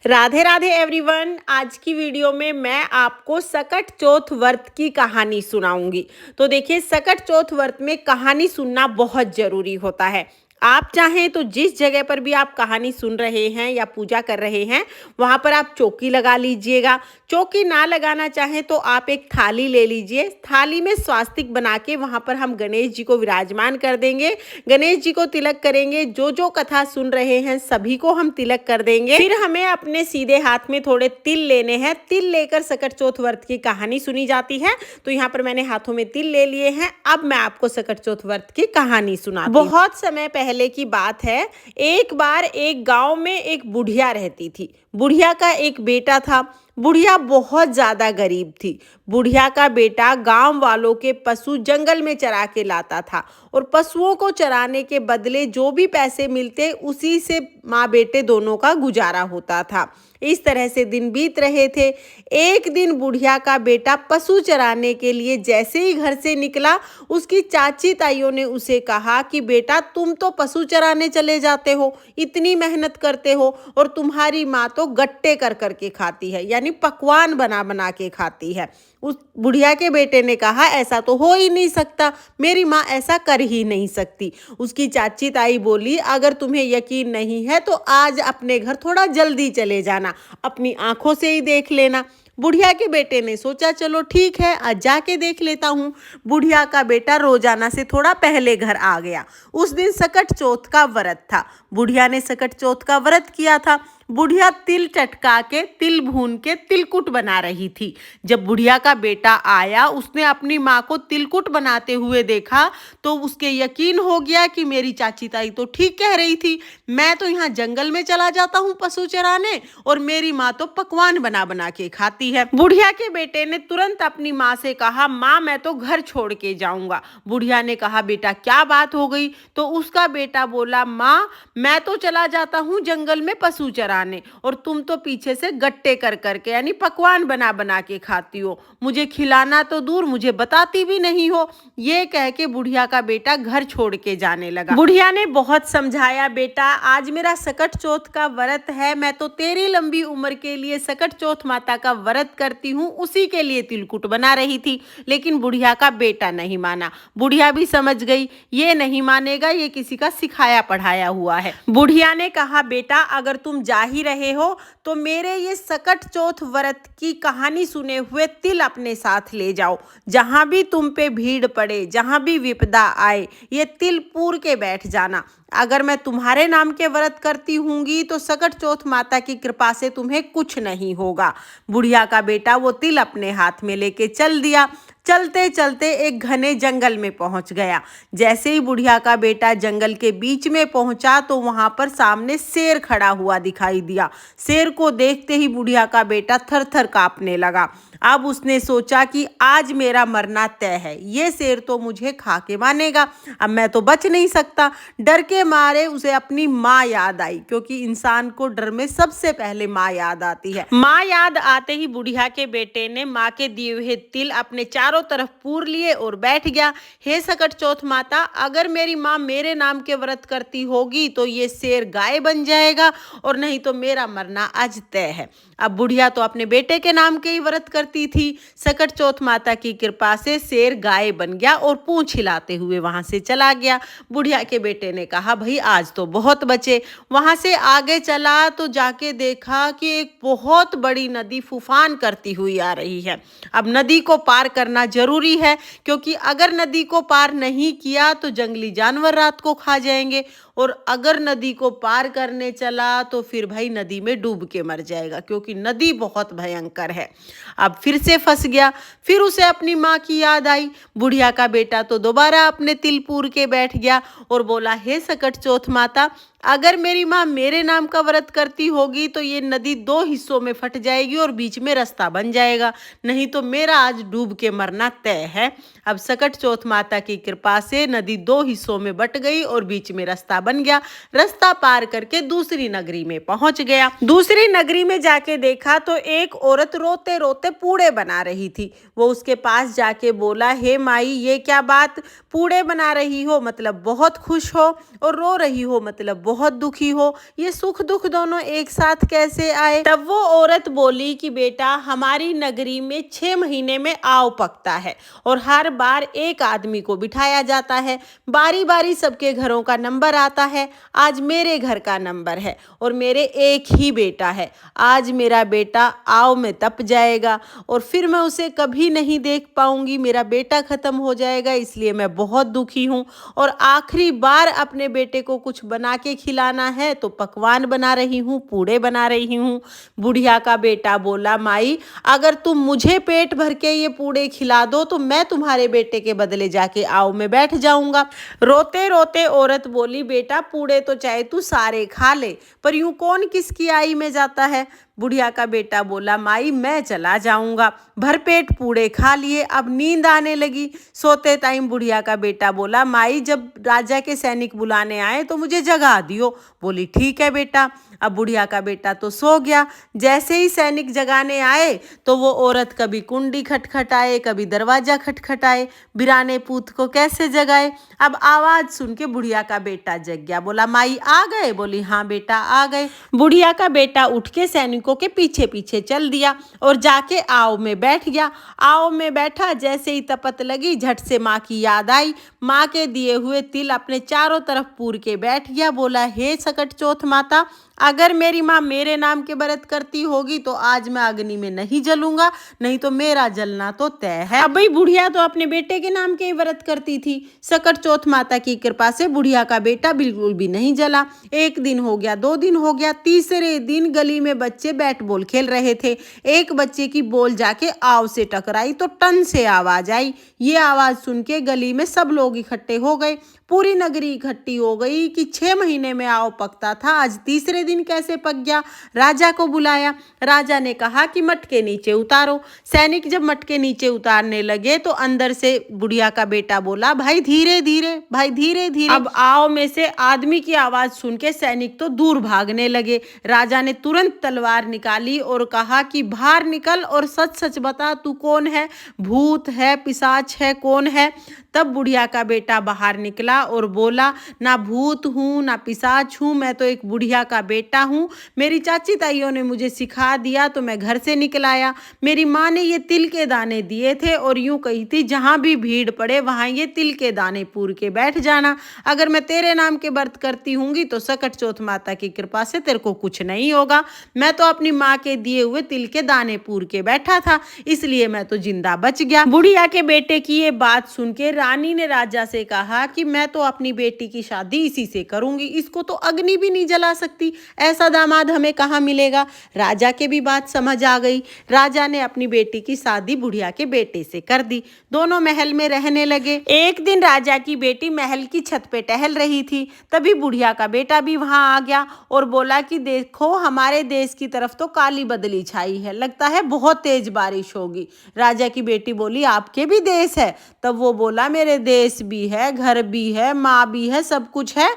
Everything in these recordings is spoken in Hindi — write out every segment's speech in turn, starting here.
राधे राधे एवरीवन। आज की वीडियो में मैं आपको सकट चौथ व्रत की कहानी सुनाऊंगी। तो देखिए, सकट चौथ व्रत में कहानी सुनना बहुत ज़रूरी होता है। आप चाहें तो जिस जगह पर भी आप कहानी सुन रहे हैं या पूजा कर रहे हैं वहाँ पर आप चौकी लगा लीजिएगा। चौकी ना लगाना चाहें तो आप एक थाली ले लीजिए। थाली में स्वास्तिक बना के वहाँ पर हम गणेश जी को विराजमान कर देंगे। गणेश जी को तिलक करेंगे। जो जो कथा सुन रहे हैं सभी को हम तिलक कर देंगे। फिर हमें अपने सीधे हाथ में थोड़े तिल लेने हैं। तिल लेकर सकट चौथ व्रत की कहानी सुनी जाती है। तो यहाँ पर मैंने हाथों में तिल ले लिए हैं। अब मैं आपको सकट चौथ व्रत की कहानी सुनाती हूँ। बहुत समय पहले की बात है। एक बार एक गांव में एक बुढ़िया रहती थी। बुढ़िया का एक बेटा था। बुढ़िया बहुत ज़्यादा गरीब थी। बुढ़िया का बेटा गांव वालों के पशु जंगल में चरा के लाता था और पशुओं को चराने के बदले जो भी पैसे मिलते उसी से माँ बेटे दोनों का गुजारा होता था। इस तरह से दिन बीत रहे थे। एक दिन बुढ़िया का बेटा पशु चराने के लिए जैसे ही घर से निकला, उसकी चाची ताइयों ने उसे कहा कि बेटा, तुम तो पशु चराने चले जाते हो, इतनी मेहनत करते हो और तुम्हारी माँ तो गट्टे कर करके खाती है, यानी पकवान बना बना के खाती है। उस बुढ़िया के बेटे ने कहा, ऐसा तो हो ही नहीं सकता, मेरी माँ ऐसा कर ही नहीं सकती। उसकी चाची ताई बोली, अगर तुम्हें यकीन नहीं है तो आज अपने घर थोड़ा जल्दी चले जाना, अपनी आंखों से ही देख लेना। बुढ़िया के बेटे ने सोचा, चलो ठीक है, आज जाके देख लेता हूँ। बुढ़िया का बेटा रोजाना से थोड़ा पहले घर आ गया। उस दिन सकट चौथ का व्रत था। बुढ़िया ने सकट चौथ का व्रत किया था। बुढ़िया तिल चटका के, तिल भून के तिलकुट बना रही थी। जब बुढ़िया का बेटा आया, उसने अपनी माँ को तिलकुट बनाते हुए देखा तो उसके यकीन हो गया कि मेरी चाची ताई तो ठीक कह रही थी। मैं तो यहाँ जंगल में चला जाता हूँ पशु चराने और मेरी माँ तो पकवान बना बना के खाती है। बुढ़िया के बेटे ने तुरंत अपनी माँ से कहा, माँ मैं तो घर छोड़ के जाऊंगा। बुढ़िया ने कहा, बेटा क्या बात हो गई? तो उसका बेटा बोला, माँ मैं तो चला जाता हूँ जंगल में पशु चराने और तुम तो पीछे से गट्टे कर करके यानी पकवान बना बना के खाती हो। मुझे खिलाना तो दूर, मुझे बताती भी नहीं हो। ये कह के बुढ़िया का बेटा घर छोड़ के जाने लगा। बुढ़िया ने बहुत समझाया, बेटा आज मेरा सकट चौथ का व्रत है, मैं तो तेरी लंबी उम्र के लिए सकट चौथ माता का व्रत करती हूँ, उसी के लिए तिलकुट बना रही थी। लेकिन बुढ़िया का बेटा नहीं माना। बुढ़िया भी समझ गई ये नहीं मानेगा, ये किसी का सिखाया पढ़ाया हुआ है। बुढ़िया ने कहा, बेटा अगर तुम जा ही रहे हो तो मेरे ये सकट चौथ व्रत की कहानी सुने हुए तिल अपने साथ ले जाओ। जहां भी तुम पे भीड़ पड़े, जहां भी विपदा आए, ये तिल पूर के बैठ जाना। अगर मैं तुम्हारे नाम के व्रत करती हूँगी तो सकट चौथ माता की कृपा से तुम्हें कुछ नहीं होगा। बुढ़िया का बेटा वो तिल अपने हाथ में लेके चल दिया। चलते चलते एक घने जंगल में पहुंच गया। जैसे ही बुढ़िया का बेटा जंगल के बीच में पहुंचा तो वहां पर सामने शेर खड़ा हुआ दिखाई दिया। शेर को देखते ही बुढ़िया का बेटा थर थर कांपने लगा। अब उसने सोचा कि आज मेरा मरना तय है, ये शेर तो मुझे खा के मानेगा, अब मैं तो बच नहीं सकता। डर के मारे उसे अपनी माँ याद आई, क्योंकि इंसान को डर में सबसे पहले माँ याद आती है। माँ याद आते ही बुढ़िया के बेटे ने माँ के दिए हुए तिल अपने चारों तरफ पूर लिए और बैठ गया। हे सकट चौथ माता, अगर मेरी माँ मेरे नाम के व्रत करती होगी तो ये शेर गाय बन जाएगा और नहीं तो मेरा मरना आज तय है। अब बुढ़िया तो अपने बेटे के नाम के ही व्रत करती थी। सकट चौथ माता की कृपा से शेर गाय बन गया और पूंछ हिलाते हुए वहां से चला गया। बुढ़िया के बेटे ने कहा, भाई आज तो बहुत बचे। वहां से आगे चला तो जाके देखा कि एक बहुत बड़ी नदी फूफान करती हुई आ रही है। अब नदी को पार करना जरूरी है, क्योंकि अगर नदी को पार नहीं किया तो जंगली जानवर रात को खा जाएंगे और अगर नदी को पार करने चला तो फिर भाई नदी में डूब के मर जाएगा, क्योंकि नदी बहुत भयंकर है। अब फिर से फंस गया। फिर उसे अपनी माँ की याद आई। बुढ़िया का बेटा तो दोबारा अपने तिल पूर के बैठ गया और बोला, हे सकट चौथ माता, अगर मेरी माँ मेरे नाम का व्रत करती होगी तो ये नदी 2 हिस्सों में फट जाएगी और बीच में रास्ता बन जाएगा, नहीं तो मेरा आज डूब के मरना तय है। अब सकट चौथ माता की कृपा से नदी 2 हिस्सों में बट गई और बीच में रास्ता बन गया। रास्ता पार करके दूसरी नगरी में पहुंच गया। दूसरी नगरी में जाके देखा तो एक औरत रोते रोते पूड़े बना रही थी। वो उसके पास जाके बोला, हे माई, ये क्या बात, पूड़े बना रही हो मतलब बहुत खुश हो, और रो रही हो मतलब बहुत दुखी हो, ये सुख दुख दोनों एक साथ कैसे आए? तब वो औरत बोली कि बेटा, हमारी नगरी में 6 महीने में आव पकता है और हर बार एक आदमी को बिठाया जाता है, बारी बारी सबके घरों का नंबर आता है। आज मेरे घर का नंबर है और मेरे एक ही बेटा है। आज मेरा बेटा आव में तप जाएगा और फिर मैं उसे कभी नहीं देख पाऊंगी। मेरा बेटा खत्म हो जाएगा, इसलिए मैं बहुत दुखी हूँ और आखिरी बार अपने बेटे को कुछ बना के खिलाना है तो पकवान बना रही हूँ, पूड़े बना रही हूँ। बुढ़िया का बेटा बोला, माई, अगर तुम मुझे पेट भर के ये पूड़े खिला दो तो मैं तुम्हारे बेटे के बदले जाके आव में बैठ जाऊंगा। रोते रोते औरत बोली, बेटा, पूड़े तो चाहे तू सारे खा ले, पर यूं कौन किसकी आई में जाता है? बुढ़िया का बेटा बोला, माई, मैं चला जाऊंगा। भरपेट पूड़े खा लिए, अब नींद आने लगी। सोते टाइम बुढ़िया का बेटा बोला, माई, जब राजा के सैनिक बुलाने आए तो मुझे जगा दियो। बोली, ठीक है बेटा। अब बुढ़िया का बेटा तो सो गया। जैसे ही सैनिक जगाने आए तो वो औरत कभी कुंडी खटखटाए, कभी दरवाजा खटखटाए, बिराने पूत को कैसे जगाए। अब आवाज सुन के बुढ़िया का बेटा जग गया। बोला, माई आ गए? बोली, हाँ बेटा आ गए। बुढ़िया का बेटा उठ के सैनिकों के पीछे पीछे चल दिया और जाके आव में बैठ गया। आव में बैठा, जैसे ही तपत लगी, झट से माँ की याद आई। माँ के दिए हुए तिल अपने चारों तरफ पूर के बैठ गया। बोला, हे सकट चौथ माता, अगर मेरी माँ मेरे नाम के व्रत करती होगी तो आज मैं अग्नि में नहीं जलूंगा, नहीं तो मेरा जलना तो तय है। अब भाई, बुढ़िया तो अपने बेटे के नाम के ही व्रत करती थी। सकट चौथ माता की कृपा से बुढ़िया का बेटा बिल्कुल भी नहीं जला। 1 दिन हो गया, 2 दिन हो गया, तीसरे दिन गली में बच्चे बैट बॉल खेल रहे थे। एक बच्चे की बॉल जाके आव से टकराई तो टन से आवाज आई। ये आवाज सुन के गली में सब लोग इकट्ठे हो गए। पूरी नगरी इकट्ठी हो गई कि 6 महीने में आव पकता था, आज तीसरे दिन कैसे पक गया। राजा को बुलाया। राजा ने कहा कि मटके नीचे उतारो। सैनिक जब मटके नीचे उतारने लगे तो अंदर से बुढ़िया का बेटा बोला, भाई धीरे धीरे, भाई धीरे धीरे। अब आव में से आदमी की आवाज सुन के सैनिक तो दूर भागने लगे। राजा ने तुरंत तलवार निकाली और कहा कि बाहर निकल और सच सच बता, तू कौन है? भूत है, पिशाच है, कौन है? तब बुढ़िया का बेटा बाहर निकला और बोला, ना भूत हूँ ना पिशाच हूँ, मैं तो एक बुढ़िया का बेटा हूँ। मेरी चाची ताइयों ने मुझे सिखा दिया तो मैं घर से निकल आया। मेरी माँ ने ये तिल के दाने दिए थे और यूं कही थी, जहाँ भी भीड़ पड़े वहाँ ये तिल के दाने पूर के बैठ जाना। अगर मैं तेरे नाम के व्रत करती हूँगी तो सकट चौथ माता की कृपा से तेरे को कुछ नहीं होगा। मैं तो अपनी माँ के दिए हुए तिल के दाने पूर के बैठा था, इसलिए मैं तो जिंदा बच गया। बुढ़िया के बेटे की ये बात सुन के रानी ने राजा से कहा कि मैं तो अपनी बेटी की शादी इसी से करूंगी, इसको तो अग्नि भी नहीं जला सकती, ऐसा दामाद हमें कहाँ मिलेगा। राजा के भी बात समझ आ गई। राजा ने अपनी बेटी की शादी बुढ़िया के बेटे से कर दी। दोनों महल में रहने लगे। एक दिन राजा की बेटी महल की छत पे टहल रही थी, तभी बुढ़िया का बेटा भी वहां आ गया और बोला कि देखो, हमारे देश की तरफ तो काली बदली छाई है, लगता है बहुत तेज बारिश होगी। राजा की बेटी बोली, आपके भी देश है? तब वो बोला, मेरे देश भी है, घर भी है, माँ भी है, सब कुछ है।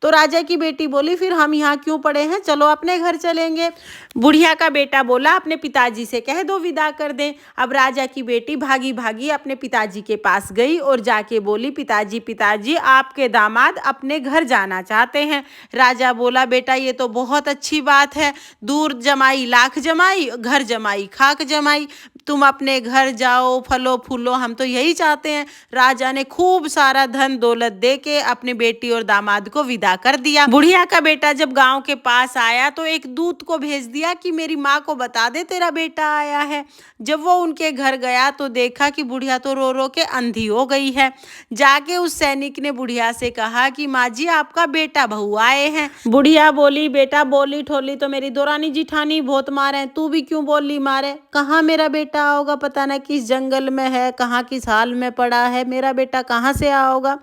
तो राजा की बेटी बोली, फिर हम यहाँ क्यों पड़े हैं, चलो अपने घर चलेंगे। बुढ़िया का बेटा बोला, अपने पिताजी से कह दो विदा कर दें। अब राजा की बेटी भागी भागी अपने पिताजी के पास गई और जाके बोली, पिताजी पिताजी, आपके दामाद अपने घर जाना चाहते हैं। राजा बोला, बेटा ये तो बहुत अच्छी बात है, दूर जमाई लाख जमाई, घर जमाई खाक जमाई, तुम अपने घर जाओ, फलो फूलो, हम तो यही चाहते हैं। राजा ने खूब सारा धन दौलत दे के अपनी बेटी और दामाद को विदा कर दिया। बुढ़िया का बेटा जब गांव के पास आया तो एक दूत को भेज दिया कि मेरी माँ को बता दे तेरा बेटा आया है। जब वो उनके घर गया तो देखा कि बुढ़िया तो रो रो के अंधी हो गई है। जाके उस सैनिक ने बुढ़िया से कहा कि माँ जी, आपका बेटा बहू आए हैं। बुढ़िया बोली, बेटा बोली ठोली तो मेरी दोरानी जिठानी बहुत मारे, तू भी क्यों बोली मारे? कहाँ मेरा बेटा? बेटा आओगा, पता ना किस जंगल में है, कहाँ किस हाल में पड़ा है, मेरा बेटा कहाँ से आओगा।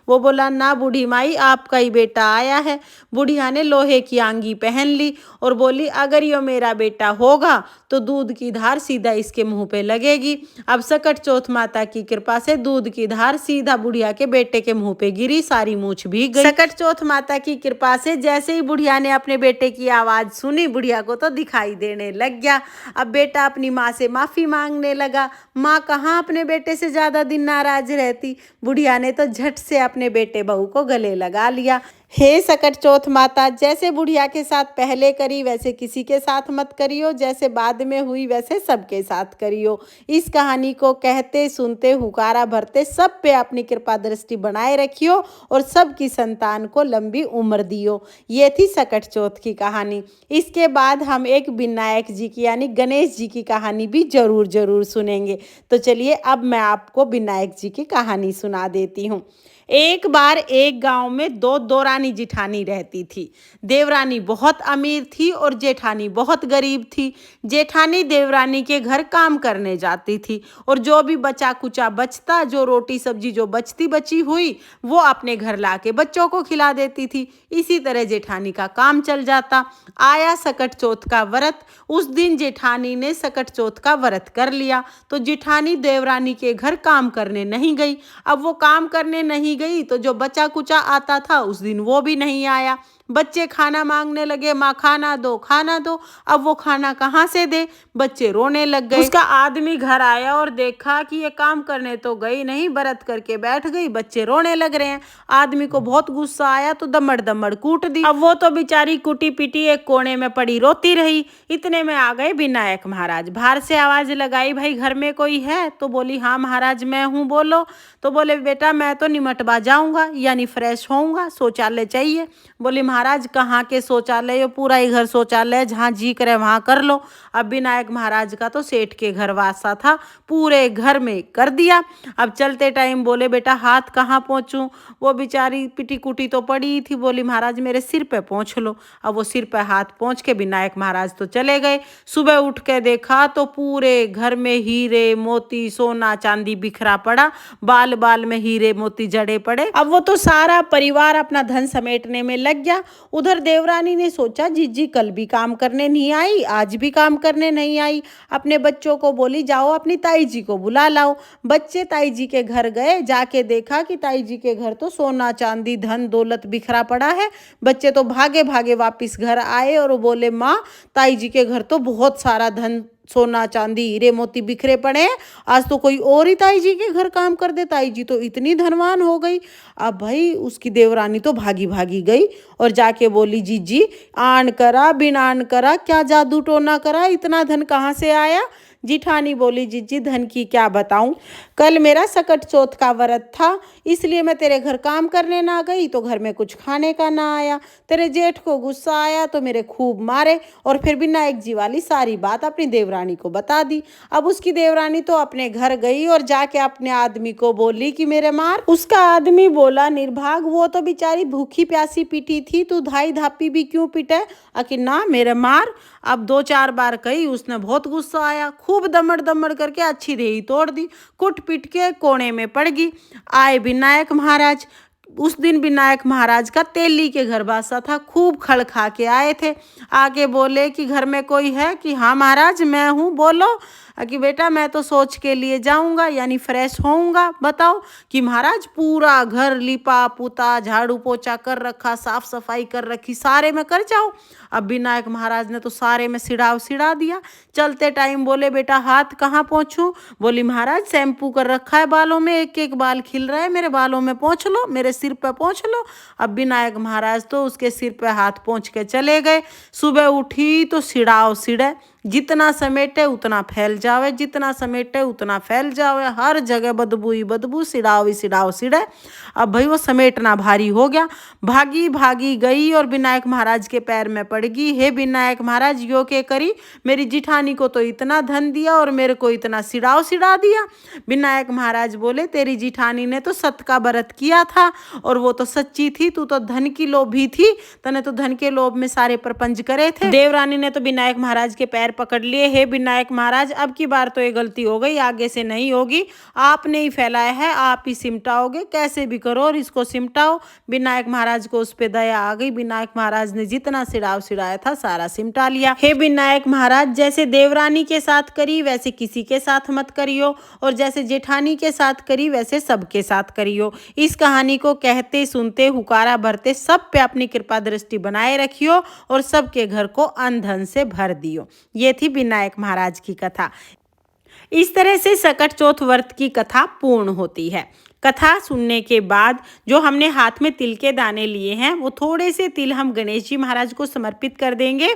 वो बोला, ना बूढ़ी माई, आपका ही बेटा आया है। बुढ़िया ने लोहे की आंगी पहन ली और बोली, अगर ये मेरा बेटा होगा तो दूध की धार सीधा इसके मुंह पे लगेगी। अब सकट चौथ माता की कृपा से दूध की धार सीधा बुढ़िया के बेटे के मुंह पे गिरी, सारी मूछ भीग गई। सकट चौथ माता की कृपा से जैसे ही बुढ़िया ने अपने बेटे की आवाज सुनी, बुढ़िया को तो दिखाई देने लग गया। अब बेटा अपनी माँ से माफी मांगने लगा। माँ कहाँ अपने बेटे से ज्यादा दिन नाराज रहती। बुढ़िया ने तो झट से अपने बेटे बहू को गले लगा लिया। हे सकट चौथ माता, जैसे बुढ़िया के साथ पहले करी वैसे किसी के साथ मत करियो, जैसे बाद में हुई वैसे सबके साथ करियो। इस कहानी को कहते सुनते हुकारा भरते सब पे अपनी कृपा दृष्टि बनाए रखियो और सबकी संतान को लंबी उम्र दियो। ये थी सकट चौथ की कहानी। इसके बाद हम एक विनायक जी की यानी गणेश जी की कहानी भी जरूर सुनेंगे। तो चलिए अब मैं आपको विनायक जी की कहानी सुना देती हूँ। एक बार एक गांव में दो देवरानी जिठानी रहती थी। देवरानी बहुत अमीर थी और जेठानी बहुत गरीब थी। जेठानी देवरानी के घर काम करने जाती थी और जो भी बचा कुचा बचता, जो रोटी सब्जी जो बचती बची हुई, वो अपने घर लाके बच्चों को खिला देती थी। इसी तरह जेठानी का काम चल जाता। आया सकट चौथ का व्रत। उस दिन जेठानी ने सकट चौथ का व्रत कर लिया तो जेठानी देवरानी के घर काम करने नहीं गई। अब वो काम करने नहीं गई तो जो बचा कुचा आता था उस दिन वो भी नहीं आया। बच्चे खाना मांगने लगे, माँ खाना दो खाना दो। अब वो खाना कहाँ से दे, बच्चे रोने लग गए। उसका आदमी घर आया और देखा कि ये काम करने तो गई नहीं, व्रत करके बैठ गई, बच्चे रोने लग रहे हैं। आदमी को बहुत गुस्सा आया तो दमड़ दमड़ कूट दी। अब वो तो बेचारी कुटी पिटी एक कोने में पड़ी रोती रही। इतने में आ गए विनायक महाराज। बाहर से आवाज लगाई, भाई घर में कोई है? तो बोली, हाँ महाराज मैं हूँ, बोलो। तो बोले, बेटा मैं तो निमटवा जाऊंगा यानी फ्रेश होऊंगा, शौचालय चाहिए। बोली, महाराज कहाँ के शौचालय, ये पूरा ही घर शौचालय, जहाँ जी करे वहां कर लो। अब विनायक महाराज का तो सेठ के घर वासा था, पूरे घर में कर दिया। अब चलते टाइम बोले, बेटा हाथ कहाँ पहुँचूं? वो बेचारी पिटी कुटी तो पड़ी थी। बोली, महाराज मेरे सिर पे पहुँच लो। अब वो सिर पे हाथ पहुँच के विनायक महाराज तो चले गए। सुबह उठ के देखा तो पूरे घर में हीरे मोती सोना चांदी बिखरा पड़ा, बाल बाल में हीरे मोती जड़े पड़े। अब वो तो सारा परिवार अपना धन समेटने में लग गया। उधर देवरानी ने सोचा, जीजी कल भी काम करने नहीं आई, आज भी काम करने नहीं आई। अपने बच्चों को बोली, जाओ अपनी ताई जी को बुला लाओ। बच्चे ताई जी के घर गए, जाके देखा कि ताई जी के घर तो सोना चांदी धन दौलत बिखरा पड़ा है। बच्चे तो भागे भागे वापिस घर आए और बोले, माँ ताई जी के घर तो बहुत सारा धन सोना चांदी हीरे मोती बिखरे पड़े हैं, आज तो कोई और ही ताई जी के घर काम कर दे, ताई जी तो इतनी धनवान हो गई। अब भाई उसकी देवरानी तो भागी भागी गई और जाके बोली, जीजी आन करा बिनान करा, क्या जादू टोना करा, इतना धन कहाँ से आया? जिठानी बोली, जीजी धन की क्या बताऊं, कल मेरा सकट चौथ का व्रत था इसलिए मैं तेरे घर काम करने ना गई तो घर में कुछ खाने का ना आया। तेरे जेठ को गुस्सा आया तो मेरे खूब मारे और फिर विनायक जी वाली सारी बात अपनी देवरानी को बता दी। अब उसकी देवरानी तो अपने घर गई और जाके अपने आदमी को बोली कि मेरे मार। उसका आदमी बोला, निर्भाग वो तो बेचारी भूखी प्यासी पिटी थी, तू धाई धापी भी क्यों पिटे? कि ना मेरे मार। अब 2-4 बार कही, उसने बहुत गुस्सा आया, खूब दमड़ दमड़ करके अच्छी रेही तोड़ दी, कुट पिट के कोने में पड़ गई। आए विनायक महाराज। उस दिन विनायक महाराज का तेली के घर बासा था, खूब खड़ खा के आए थे। आके बोले कि घर में कोई है? कि हाँ महाराज मैं हूँ, बोलो। कि बेटा मैं तो सोच के लिए जाऊंगा यानी फ्रेश होऊंगा। बताओ। कि महाराज पूरा घर लिपा पुता झाड़ू पोछा कर रखा, साफ सफाई कर रखी, सारे में कर जाओ। अब विनायक महाराज ने तो सारे में सिड़ा दिया। चलते टाइम बोले, बेटा हाथ कहाँ पहुँचूं? बोली, महाराज शैम्पू कर रखा है बालों में, एक एक बाल खिल रहा है, मेरे बालों में पहुँच लो, मेरे सिर पे पहुँच लो। अब विनायक महाराज तो उसके सिर पे हाथ पहुँच के चले गए। सुबह उठी तो सिड़े, जितना समेटे उतना फैल जावे, जितना समेटे उतना फैल जावे, हर जगह बदबू ही बदबू, सिड़ाओ सिड़े। अब भाई वो समेटना भारी हो गया। भागी भागी गई और विनायक महाराज के पैर में पड़ गई। हे विनायक महाराज यो के करी, मेरी जिठानी को तो इतना धन दिया और मेरे को इतना सिड़ा दिया। विनायक महाराज बोले, तेरी जिठानी ने तो सत का व्रत किया था और वो तो सच्ची थी, तू तो धन की लोभी थी, तने तो धन के लोभ में सारे प्रपंच करे थे। देवरानी ने तो विनायक महाराज के पैर पैर पकड़ लिए, हे विनायक महाराज अब की बार तो ये गलती हो गई, आगे से नहीं होगी, आपने ही फैलाया है, आप ही सिमटाओगे, कैसे भी करो और इसको सिमटाओ। विनायक महाराज को उस पे दया आ गई, विनायक महाराज ने जितना सिराव सिराया था सारा सिमटा लिया। हे विनायक महाराज जैसे देवरानी के साथ करी वैसे किसी के साथ मत करियो, और जैसे जेठानी के साथ करी वैसे सबके साथ करियो। इस कहानी को कहते सुनते हुकारा भरते सब पे अपनी कृपा दृष्टि बनाए रखियो और सबके घर को अन्न धन से भर दियो। ये थी विनायक महाराज की कथा। इस तरह से सकट चौथ व्रत की कथा पूर्ण होती है। कथा सुनने के बाद जो हमने हाथ में तिल के दाने लिए हैं वो थोड़े से तिल हम गणेश जी महाराज को समर्पित कर देंगे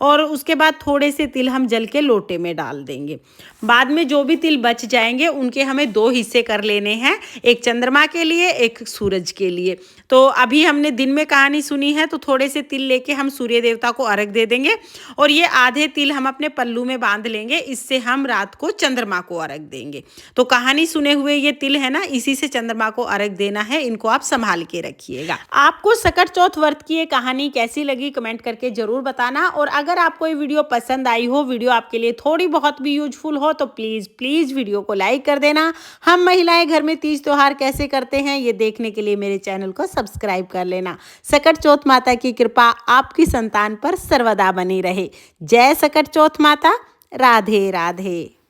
और उसके बाद थोड़े से तिल हम जल के लोटे में डाल देंगे। बाद में जो भी तिल बच जाएंगे उनके हमें 2 हिस्से कर लेने हैं, एक चंद्रमा के लिए एक सूरज के लिए। तो अभी हमने दिन में कहानी सुनी है तो थोड़े से तिल लेके हम सूर्य देवता को अर्घ दे देंगे और ये आधे तिल हम अपने पल्लू में बांध लेंगे, इससे हम रात को चंद्रमा को अर्घ देंगे। तो कहानी सुने हुए ये तिल है ना, इसी से चंद्रमा को अर्घ देना है, इनको आप संभाल के रखिएगा। आपको सकट चौथ व्रत की ये कहानी कैसी लगी कमेंट करके जरूर बताना, और अगर आपको ये वीडियो पसंद आई हो, वीडियो आपके लिए थोड़ी बहुत भी यूजफुल हो तो प्लीज वीडियो को लाइक कर देना। हम महिलाएं घर में तीज त्योहार कैसे करते हैं ये देखने के लिए मेरे चैनल को सब्सक्राइब कर लेना। सकट चौथ माता की कृपा आपकी संतान पर सर्वदा बनी रहे। जय सकट चौथ माता। राधे राधे।